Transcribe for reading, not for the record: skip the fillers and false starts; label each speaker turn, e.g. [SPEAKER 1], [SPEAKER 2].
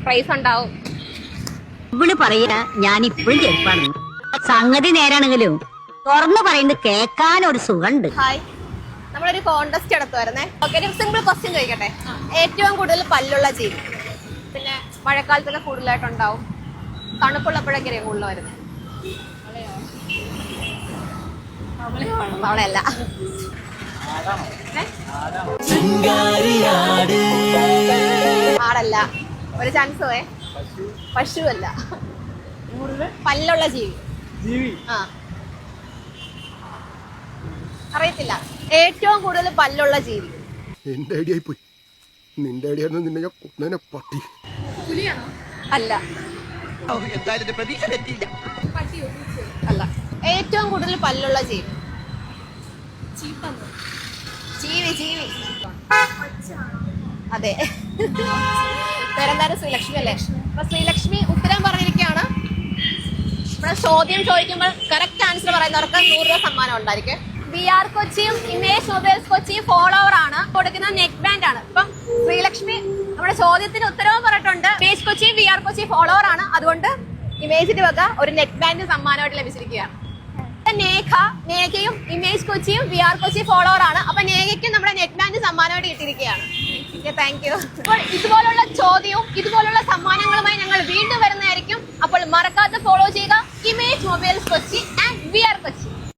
[SPEAKER 1] Price ഉണ്ടാവും.
[SPEAKER 2] ഇവള് പറയാ ഞാൻ ഇപ്പോഴും ചെരുപ്പാണ്. സംഗതി നേരാണെങ്കിലും തുറന്നു പറയുന്നത് കേൾക്കാൻ ഒരു സുഖമുണ്ട്.
[SPEAKER 1] ഹായ്, നമ്മളൊരു കോൺടെസ്റ്റ് നടത്തുവായിരുന്നേ. ഓക്കെ, ഒരു സിമ്പിൾ ക്വസ്റ്റ്യൻ ചോദിക്കട്ടെ. ഏറ്റവും കൂടുതൽ പല്ലുള്ള ജീവി? പിന്നെ മഴക്കാലത്തൊക്കെ കൂടുതലായിട്ടുണ്ടാവും. തണുപ്പുള്ളപ്പോഴൊക്കെ കൂടുതൽ വരുന്നത്. തവളയല്ല. ആടല്ല. ഒരു ചാൻസ് പോയെ. പശുവല്ല. പല്ലുള്ള ജീവി. ആ, അറിയത്തില്ല. ഏറ്റവും കൂടുതൽ പല്ലുള്ള ജീവി.
[SPEAKER 3] എന്റെ ഐഡിയ പോയി. നിന്റെ ഐഡിയ നിന്നെ ഞാൻ കൊന്നേനെ പട്ടി.
[SPEAKER 1] അല്ല. അല്ല. ഏറ്റവും കൂടുതൽ പല്ലുള്ള ജീവി. ജീവി. അതെ. പേരെന്തായാലും ശ്രീലക്ഷ്മി അല്ലേ? അപ്പൊ ശ്രീലക്ഷ്മി ഉത്തരം പറഞ്ഞിരിക്കുകയാണ്. ഇവിടെ ചോദ്യം ചോദിക്കുമ്പോൾ കറക്റ്റ് ആൻസർ പറയുന്നവർക്ക് 100 രൂപ സമ്മാനം ഉണ്ടായിരിക്കും. VR കൊച്ചിയും ഇമേജ് മൊബൈൽസ് കൊച്ചിയും ഫോളോവർ ആണ്. കൊടുക്കുന്ന നെക്ക് ബാൻഡ് ആണ്. ഇപ്പം ശ്രീലക്ഷ്മി നമ്മുടെ ചോദ്യത്തിന് ഉത്തരവും പറഞ്ഞിട്ടുണ്ട്. ഇമേജ് കൊച്ചിയും VR കൊച്ചി ഫോളോവർ ആണ്. അതുകൊണ്ട് ഇമേജിന്റെ വക ഒരു നെക്ക് ബാൻഡ് സമ്മാനമായിട്ട് ലഭിച്ചിരിക്കുകയാണ്. നേഹയും ഇമേജ് കൊച്ചിയും VR കൊച്ചി ഫോളോവർ ആണ്. അപ്പൊ നേഹയ്ക്കും നമ്മുടെ നെക്ക് ബാൻഡ് സമ്മാനമായിട്ട് കിട്ടിയിരിക്കുകയാണ്. Thank you. അപ്പോൾ ഇതുപോലുള്ള ചോദ്യവും ഇതുപോലുള്ള സമ്മാനങ്ങളുമായി ഞങ്ങൾ വീണ്ടും വരുന്നതായിരിക്കും. അപ്പോൾ മറക്കാതെ ഫോളോ ചെയ്യുക image mobiles Kochi and VR Kochi.